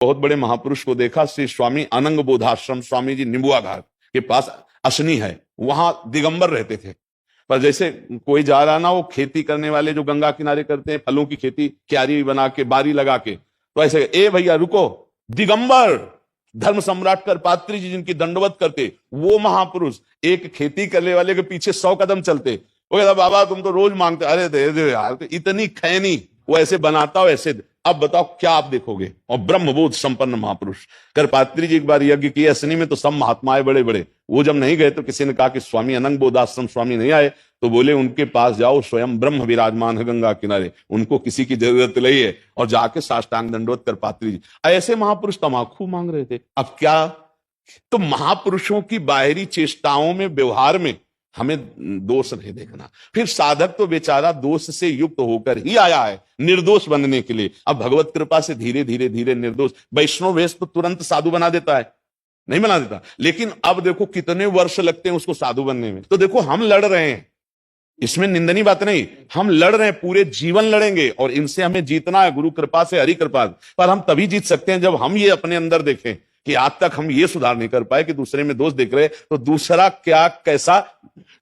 बहुत बड़े महापुरुष को देखा, श्री स्वामी अनंग बोधाश्रम स्वामी जी निबुआ घाट के पास असनी है, वहां दिगंबर रहते थे। पर जैसे कोई जा रहा ना, वो खेती करने वाले जो गंगा किनारे करते हैं फलों की खेती, क्यारी बना के बारी लगा के, तो ऐसे ए भैया रुको, दिगंबर धर्म सम्राट करपात्री जी जिनकी दंडवत करते, वो महापुरुष एक खेती करने वाले के पीछे 100 कदम चलते। वो कहता बाबा तुम तो रोज मांगते, अरे दे दे यार, तो इतनी खैनी वो ऐसे बनाता हो ऐसे। अब बताओ क्या आप देखोगे। और ब्रह्मबोध संपन्न महापुरुष करपात्री जी एक बार यज्ञ किए असनी में, तो सब महात्माएं बड़े बड़े, वो जब नहीं गए तो किसी ने कहा कि स्वामी अनंग बोधाश्रम स्वामी नहीं आए, तो बोले उनके पास जाओ, स्वयं ब्रह्म विराजमान है गंगा किनारे, उनको किसी की जरूरत नहीं है। और जाके साष्टांग दंडवत करपात्री जी, ऐसे महापुरुष तमाकू मांग रहे थे। अब क्या, तो महापुरुषों की बाहरी चेष्टाओं में, व्यवहार में हमें दोष नहीं देखना। फिर साधक तो बेचारा दोष से युक्त होकर ही आया है निर्दोष बनने के लिए। अब भगवत कृपा से धीरे धीरे धीरे निर्दोष, वैष्णव वेश तो तुरंत साधु बना देता है, नहीं बना देता, लेकिन अब देखो कितने वर्ष लगते हैं उसको साधु बनने में। तो देखो हम लड़ रहे हैं, इसमें निंदनीय बात नहीं, हम लड़ रहे हैं, पूरे जीवन लड़ेंगे और इनसे हमें जीतना है गुरु कृपा से, हरि कृपा। पर हम तभी जीत सकते हैं जब हम ये अपने अंदर देखें कि आज तक हम ये सुधार नहीं कर पाए कि दूसरे में दोष देख रहे, तो दूसरा क्या कैसा,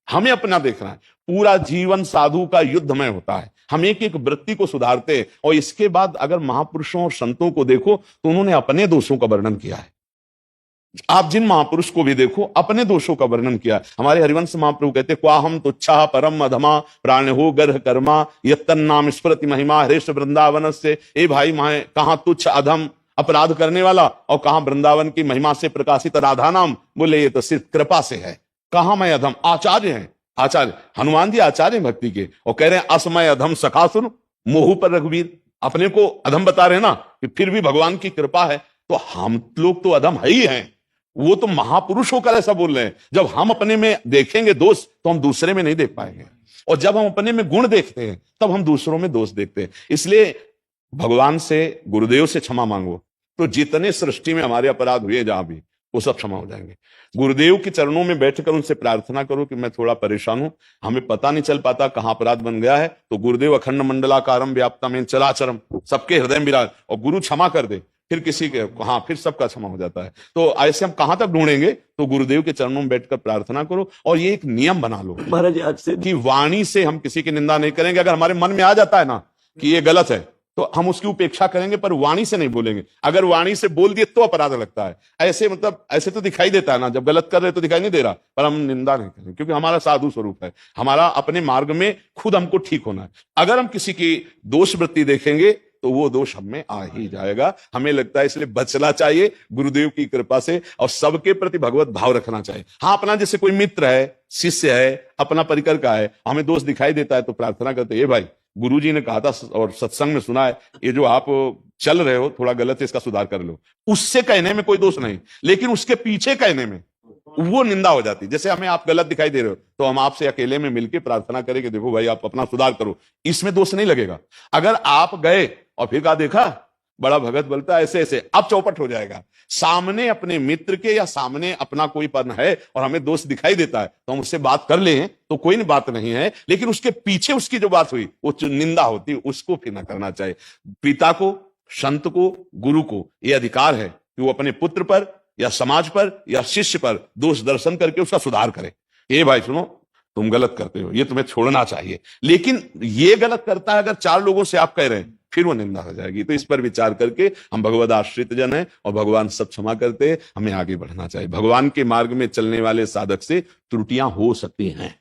हमें अपना देखना है। पूरा जीवन साधु का युद्धमय होता है, हम एक एक वृत्ति को सुधारते हैं। और इसके बाद अगर महापुरुषों और संतों को देखो तो उन्होंने अपने दोषों का वर्णन किया है। आप जिन महापुरुष को भी देखो अपने दोषों का वर्णन किया। हमारे हरिवंश महाप्रभु कहते क्वाहम तुच्छा परम अधमा प्राण हो गर्ह कर्मा यत्तन नाम स्मृति महिमा हरेश वृंदावन से। ए भाई मैं कहां तुच्छ अधम अपराध करने वाला और कहां वृंदावन की महिमा से प्रकाशित राधा नाम। बोले ये तो सिर्फ कृपा से है। कहां मैं अधम, आचार्य हैं, आचार्य हनुमान जी आचार्य भक्ति के, और कह रहे हैं असमय अधम सखा सुन मोहू पर रघुवीर। अपने को अधम बता रहे ना कि फिर भी भगवान की कृपा है। तो हम लोग तो अधम है ही हैं, वो तो महापुरुष होकर ऐसा बोल रहे हैं। जब हम अपने में देखेंगे दोष तो हम दूसरे में नहीं देख पाएंगे, और जब हम अपने में गुण देखते हैं तब हम दूसरों में दोष देखते हैं। इसलिए भगवान से, गुरुदेव से क्षमा मांगो, तो जितने सृष्टि में हमारे अपराध हुए जहां भी, वो सब क्षमा हो जाएंगे। गुरुदेव के चरणों में बैठकर उनसे प्रार्थना करो कि मैं थोड़ा परेशान हूं, हमें पता नहीं चल पाता कहां अपराध बन गया है। तो गुरुदेव अखंड मंडलाकारम व्याप्तम चराचरम, सबके हृदय में विराज, और गुरु क्षमा कर दे, फिर किसी के, हाँ फिर सबका क्षमा हो जाता है। तो ऐसे हम कहां तक ढूंढेंगे, तो गुरुदेव के चरणों में बैठकर प्रार्थना करो। और ये एक नियम बना लो महाराज आज से कि वाणी से हम किसी की निंदा नहीं करेंगे। अगर हमारे मन में आ जाता है ना कि ये गलत है तो हम उसकी उपेक्षा करेंगे, पर वाणी से नहीं बोलेंगे। अगर वाणी से बोल दिए तो अपराध लगता है। ऐसे मतलब ऐसे तो दिखाई देता है ना, जब गलत कर रहे तो दिखाई नहीं दे रहा, पर हम निंदा नहीं करेंगे क्योंकि हमारा साधु स्वरूप है, हमारा अपने मार्ग में खुद हमको ठीक होना है। अगर हम किसी की दोष वृत्ति देखेंगे तो वो दोष हमें आ ही जाएगा। हमें लगता है इसलिए बचना चाहिए गुरुदेव की कृपा से, और सबके प्रति भगवत भाव रखना चाहिए। हाँ अपना जैसे कोई मित्र है, शिष्य है, अपना परिकर का है, हमें दोष दिखाई देता है तो प्रार्थना करते हैं, भाई गुरुजी ने कहा था और सत्संग में सुना है, ये जो आप चल रहे हो थोड़ा गलत है, इसका सुधार कर लो। उससे कहने में कोई दोष नहीं, लेकिन उसके पीछे कहने में वो निंदा हो जाती। जैसे हमें आप गलत दिखाई दे रहे हो तो हम आपसे अकेले में मिलकर प्रार्थना करें कि देखो भाई आप अपना सुधार करो, इसमें दोष नहीं लगेगा। अगर आप गए और फिर कहा देखा बड़ा भगत बोलता है ऐसे ऐसे, अब चौपट हो जाएगा। सामने अपने मित्र के या सामने अपना कोई पन है और हमें दोष दिखाई देता है तो हम उससे बात कर लें तो कोई बात नहीं है, लेकिन उसके पीछे उसकी जो बात हुई वो जो निंदा होती है उसको फिर ना करना चाहिए। पिता को, संत को, गुरु को यह अधिकार है कि वो अपने पुत्र पर या समाज पर या शिष्य पर दोष दर्शन करके उसका सुधार करे। ये भाई सुनो तुम गलत करते हो, ये तुम्हें छोड़ना चाहिए। लेकिन ये गलत करता है अगर 4 लोगों से आप कह रहे हैं, फिर वो निंदा हो जाएगी। तो इस पर विचार करके हम भगवद आश्रित जन हैं और भगवान सब क्षमा करते हैं, हमें आगे बढ़ना चाहिए। भगवान के मार्ग में चलने वाले साधक से त्रुटियां हो सकती हैं।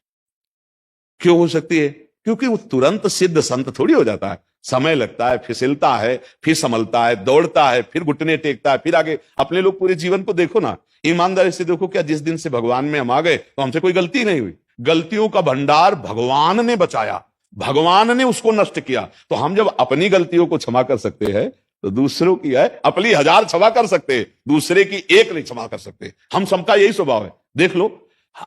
क्यों हो सकती है? क्योंकि वो तुरंत सिद्ध संत थोड़ी हो जाता है, समय लगता है, फिसलता है, फिर संभलता है, दौड़ता है, फिर घुटने टेकता है, फिर आगे। अपने लोग पूरे जीवन को देखो ना, ईमानदारी से देखो, क्या जिस दिन से भगवान में हम आ गए तो हमसे कोई गलती नहीं हुई? गलतियों का भंडार भगवान ने बचाया, भगवान ने उसको नष्ट किया। तो हम जब अपनी गलतियों को क्षमा कर सकते हैं तो दूसरों की है अपनी 1000 क्षमा कर सकते हैं, दूसरे की 1 नहीं क्षमा कर सकते। हम सबका यही स्वभाव है। देख लो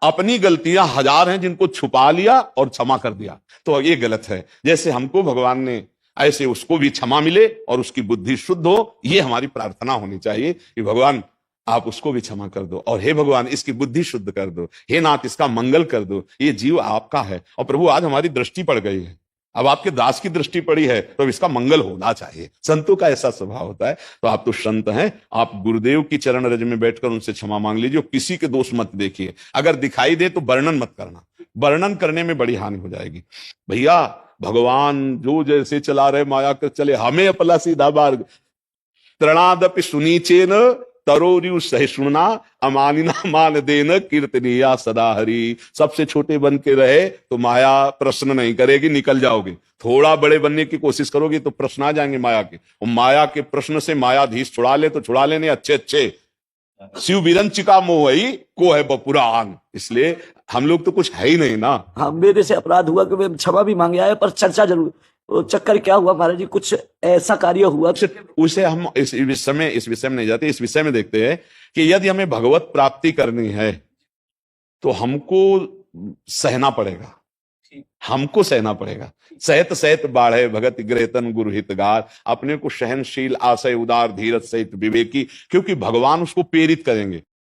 अपनी गलतियां 1000 हैं जिनको छुपा लिया और क्षमा कर दिया, तो ये गलत है। जैसे हमको भगवान ने ऐसे उसको भी क्षमा मिले और उसकी बुद्धि शुद्ध हो, ये हमारी प्रार्थना होनी चाहिए कि भगवान आप उसको भी क्षमा कर दो, और हे भगवान इसकी बुद्धि शुद्ध कर दो, हे नाथ इसका मंगल कर दो, ये जीव आपका है। और प्रभु आज हमारी दृष्टि पड़ गई है, अब आपके दास की दृष्टि पड़ी है तो अब इसका मंगल होना चाहिए। संतों का ऐसा स्वभाव होता है। तो आप तो संत हैं, आप गुरुदेव की चरण रज में बैठकर उनसे क्षमा मांग लीजिए, किसी के दोष मत देखिए। अगर दिखाई दे तो वर्णन मत करना, वर्णन करने में बड़ी हानि हो जाएगी। भैया भगवान जो जैसे चला रहे माया कर चले, हमें अपना सीधा मार्ग। तृणादपि सुनीचेन तरोरियु सहिष्णुना अमानिना मान देन कीर्तनीया सदा हरि। सबसे छोटे बन के रहे तो माया प्रश्न नहीं करेगी, निकल जाओगे। थोड़ा बड़े बनने की कोशिश करोगे तो प्रश्न आ जाएंगे माया के, और माया के प्रश्न से मायाधीश छुड़ा ले तो छुड़ा लेने अच्छे अच्छे। शिव विरंचिका मोहई को है बपुरान। इसलिए हम लोग तो कुछ है ही नहीं ना। हाँ, मेरे से अपराध हुआ कि मैं क्षमा भी मांगे आए, पर चर्चा जरूर। वो चक्कर क्या हुआ महाराज जी, कुछ ऐसा कार्य हुआ उसे हम इस विषय में नहीं जाते। इस विषय में देखते हैं कि यदि हमें भगवत प्राप्ति करनी है तो हमको सहना पड़ेगा, हमको सहना पड़ेगा। सहत सहत बाढ़े भगत ग्रहतन गुरु हितगार। अपने को सहनशील, आशय उदार, धीरज सहित विवेकी, क्योंकि भगवान उसको प्रेरित करेंगे।